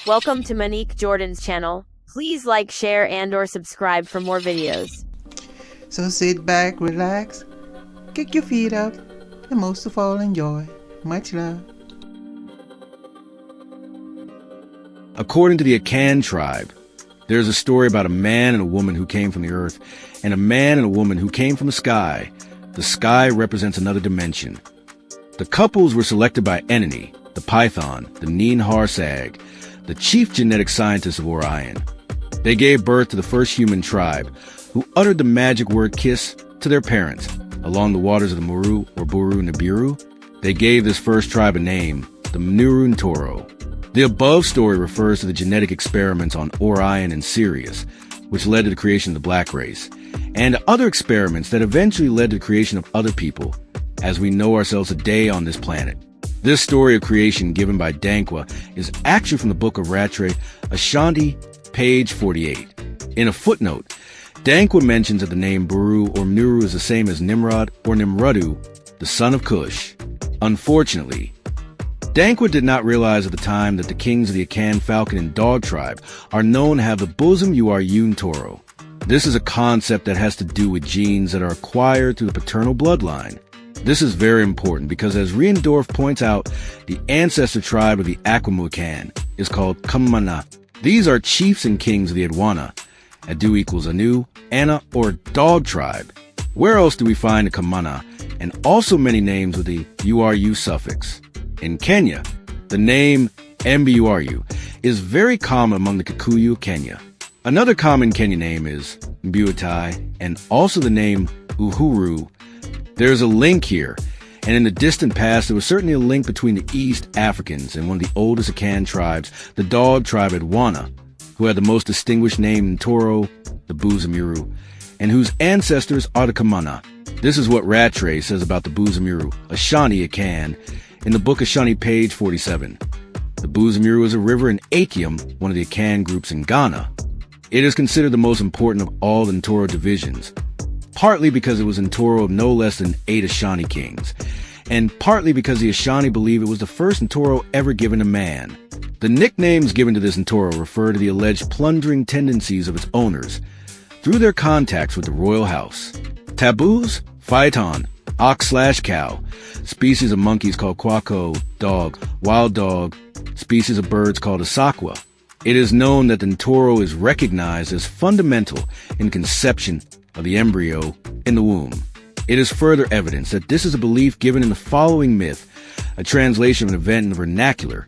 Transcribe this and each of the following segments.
Welcome to Monique Jordan's channel. Please like, share, and/or subscribe for more videos. So sit back, relax, kick your feet up, and most of all enjoy. Much love. According to the AKAN tribe, there's a story about a man and a woman who came from the earth, and a man and a woman who came from the sky. The sky represents another dimension. The couples were selected by Enani, the python, the Neen-Harsag, the chief genetic scientist of Orion. They gave birth to the first human tribe, who uttered the magic word kiss to their parents. Along the waters of the Muru or Buru Nibiru, they gave this first tribe a name, the Mnurun Toro. The above story refers to the genetic experiments on Orion and Sirius, which led to the creation of the black race, and other experiments that eventually led to the creation of other people, as we know ourselves today on this planet. This story of creation given by Dankwa is actually from the book of Rattray, Ashanti, page 48. In a footnote, Dankwa mentions that the name Buru or Mnuru is the same as Nimrod or Nimrudu, the son of Cush. Unfortunately, Dankwa did not realize at the time that the kings of the Akan falcon and dog tribe are known to have the bosom Yun Toro. This is a concept that has to do with genes that are acquired through the paternal bloodline. This is very important because, as Riendorf points out, the ancestor tribe of the Aquamucan is called Kamana. These are chiefs and kings of the Adwana. Adu equals Anu, Anna, or dog tribe. Where else do we find the Kamana, and also many names with the URU suffix? In Kenya, the name Mburu is very common among the Kikuyu of Kenya. Another common Kenya name is Mbuatai, and also the name Uhuru. There's a link here, and in the distant past there was certainly a link between the East Africans and one of the oldest Akan tribes, the dog tribe Adwana, who had the most distinguished name in Toro, the Buzumuru, and whose ancestors are the Kamana. This is what Rattray says about the Buzumuru, Ashanti Akan, in the book Ashanti, page 47. The Buzumuru is a river in Akyem, one of the Akan groups in Ghana. It is considered the most important of all the Ntoro divisions, partly because it was in Toro of no less than 8 Ashanti kings, and partly because the Ashanti believe it was the first Ntoro ever given to man. The nicknames given to this Ntoro refer to the alleged plundering tendencies of its owners through their contacts with the royal house. Taboos, phaeton, ox/cow, species of monkeys called quaco, dog, wild dog, species of birds called asakwa. It is known that the Ntoro is recognized as fundamental in conception of the embryo in the womb. It is further evidence that this is a belief given in the following myth, a translation of an event in the vernacular,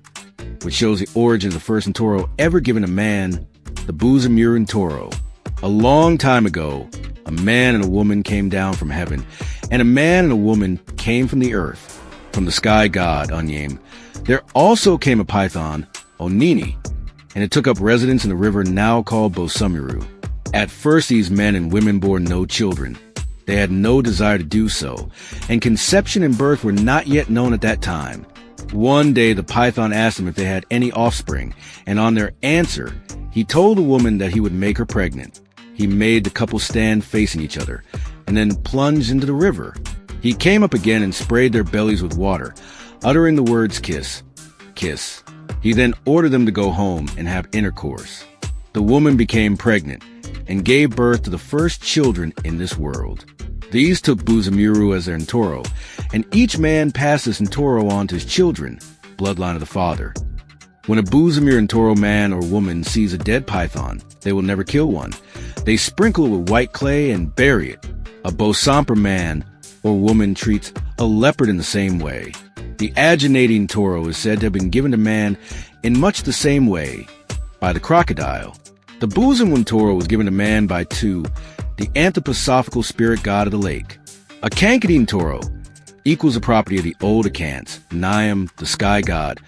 which shows the origin of the first Ntoro ever given to man, the Buzumuru Ntoro. A long time ago, a man and a woman came down from heaven, and a man and a woman came from the earth, from the sky god, Unyame. There also came a python, Onini, and it took up residence in the river now called Bosumuru. At first, these men and women bore no children. They had no desire to do so, and conception and birth were not yet known at that time. One day, the python asked them if they had any offspring, and on their answer, he told the woman that he would make her pregnant. He made the couple stand facing each other, and then plunged into the river. He came up again and sprayed their bellies with water, uttering the words kiss, kiss. He then ordered them to go home and have intercourse. The woman became pregnant and gave birth to the first children in this world. These took Buzumuru as their Ntoro, and each man passed this Ntoro on to his children, bloodline of the father. When a Buzumuru Ntoro man or woman sees a dead python, they will never kill one. They sprinkle it with white clay and bury it. A Bosamper man or woman treats a leopard in the same way. The Aginating Toro is said to have been given to man in much the same way by the crocodile. The Buzumuru Toro was given to man by Tu, the anthroposophical spirit god of the lake. A Kankadine Toro equals the property of the old Akans, Niam, the sky god,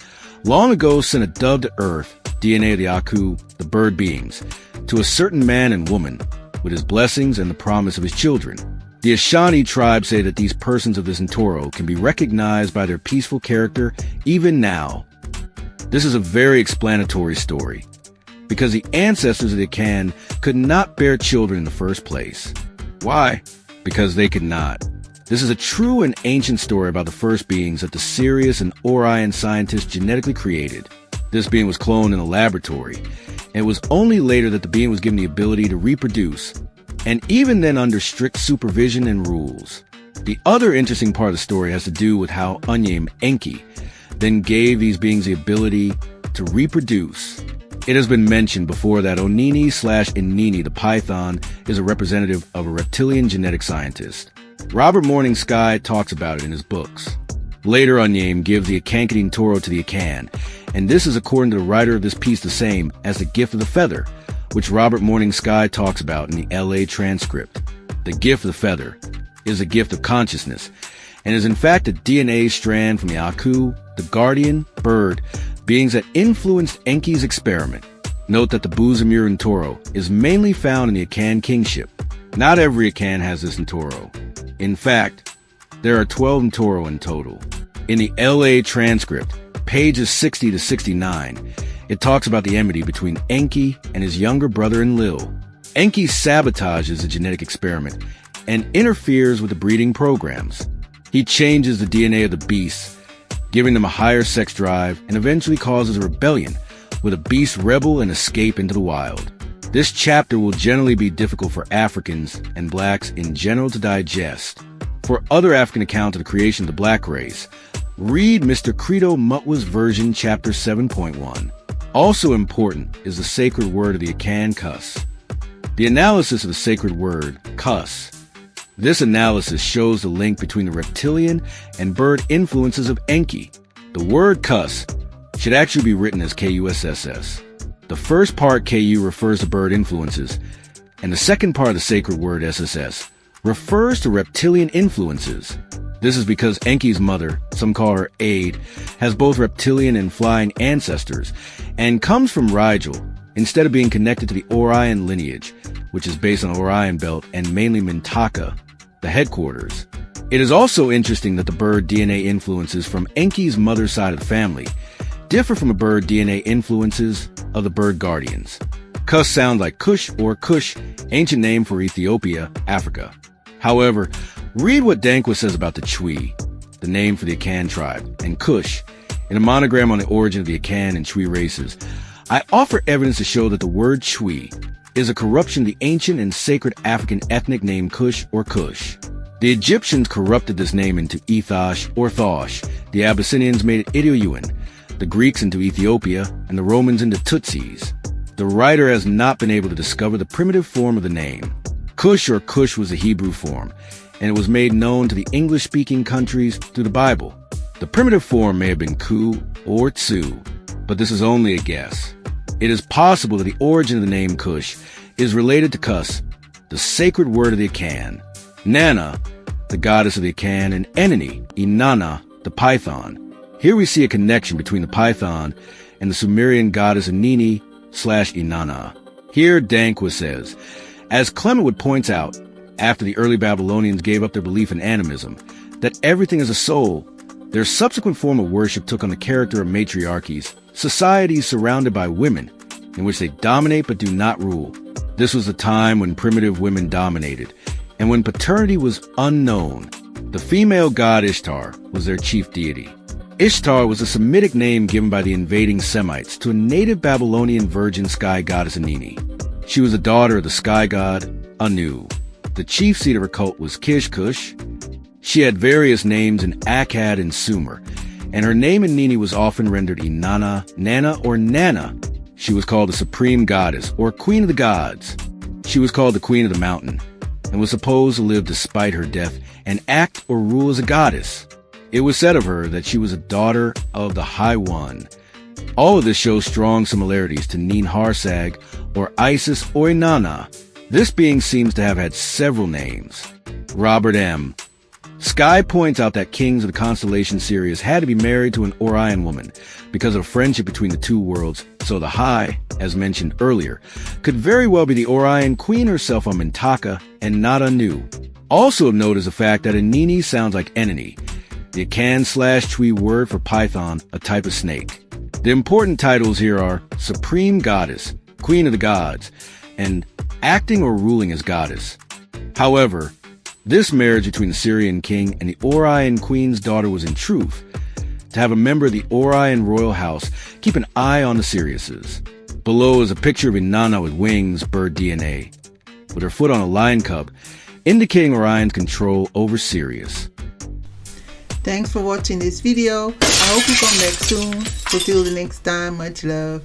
long ago sent a dove to earth, DNA of the Aku, the bird beings, to a certain man and woman, with his blessings and the promise of his children. The Ashanti tribe say that these persons of this Ntoro can be recognized by their peaceful character even now. This is a very explanatory story, because the ancestors of the Akan could not bear children in the first place. Why? Because they could not. This is a true and ancient story about the first beings that the Sirius and Orion scientists genetically created. This being was cloned in a laboratory, and it was only later that the being was given the ability to reproduce, and even then under strict supervision and rules. The other interesting part of the story has to do with how Unyam Enki then gave these beings the ability to reproduce. It has been mentioned before that Onini/Inini the python is a representative of a reptilian genetic scientist. Robert Morning Sky talks about it in his books. Later, Unyam gives the Akankating Toro to the Akan, and this is, according to the writer of this piece, the same as the gift of the feather, which Robert Morning Sky talks about in the LA transcript. The gift of the feather is a gift of consciousness, and is in fact a DNA strand from the Aku, the guardian bird, beings that influenced Enki's experiment. Note that the Buzimir Toro is mainly found in the Akan kingship. Not every Akan has this Toro. In fact, there are 12 Toro in total. In the LA transcript, pages 60 to 69, it talks about the enmity between Enki and his younger brother Enlil. Enki sabotages the genetic experiment and interferes with the breeding programs. He changes the DNA of the beasts, giving them a higher sex drive, and eventually causes a rebellion, with a beast rebel and escape into the wild. This chapter will generally be difficult for Africans and blacks in general to digest. For other African accounts of the creation of the black race, read Mr. Credo Mutwa's version, chapter 7.1. Also important is the sacred word of the Akan Kus. The analysis of the sacred word, Kus. This analysis shows the link between the reptilian and bird influences of Enki. The word Kus should actually be written as Kuss. The first part Ku refers to bird influences, and the second part of the sacred word SSS refers to reptilian influences. This is because Enki's mother, some call her Aid, has both reptilian and flying ancestors, and comes from Rigel, instead of being connected to the Orion lineage, which is based on Orion Belt and mainly Mintaka, the headquarters. It is also interesting that the bird DNA influences from Enki's mother's side of the family differ from the bird DNA influences of the bird guardians. Kus sound like Kush or Kush, ancient name for Ethiopia, Africa. However, read what Dankwa says about the Chui, the name for the Akan tribe, and Kush, in a monogram on the origin of the Akan and Chui races. I offer evidence to show that the word Chui is a corruption of the ancient and sacred African ethnic name Kush or Kush. The Egyptians corrupted this name into Ethosh or Thosh, the Abyssinians made it Idoyuan, the Greeks into Ethiopia, and the Romans into Tutsis. The writer has not been able to discover the primitive form of the name. Kush or Kush was a Hebrew form, and it was made known to the English-speaking countries through the Bible. The primitive form may have been Ku or Tsu, but this is only a guess. It is possible that the origin of the name Kush is related to Kus, the sacred word of the Akan, Nana, the goddess of the Akan, and Enini, Inanna, the python. Here we see a connection between the python and the Sumerian goddess Inini/Inanna. Here Dankwa says, as Clementwood points out, after the early Babylonians gave up their belief in animism, that everything is a soul, their subsequent form of worship took on the character of matriarchies, societies surrounded by women, in which they dominate but do not rule. This was the time when primitive women dominated, and when paternity was unknown. The female god Ishtar was their chief deity. Ishtar was a Semitic name given by the invading Semites to a native Babylonian virgin sky goddess Inini. She was the daughter of the sky god Anu. The chief seat of her cult was Kishkush. She had various names in Akkad and Sumer, and her name in Nini was often rendered Inanna, Nana, or Nana. She was called the supreme goddess, or queen of the gods. She was called the queen of the mountain, and was supposed to live despite her death and act or rule as a goddess. It was said of her that she was a daughter of the High One. All of this shows strong similarities to Nin Harsag, or Isis, or Inanna. This being seems to have had several names. Robert M. Sky points out that kings of the constellation Sirius had to be married to an Orion woman because of friendship between the two worlds, so the High, as mentioned earlier, could very well be the Orion queen herself on Mintaka and not Anu. Also of note is the fact that Inini sounds like Enini, the Akan/Chui word for python, a type of snake. The important titles here are Supreme Goddess, Queen of the Gods, and Acting or Ruling as Goddess. However, this marriage between the Syrian king and the Orion queen's daughter was in truth to have a member of the Orion royal house keep an eye on the Siriuses. Below is a picture of Inanna with wings, bird DNA, with her foot on a lion cub, indicating Orion's control over Sirius. Thanks for watching this video. I hope you come back soon. So till the next time, much love.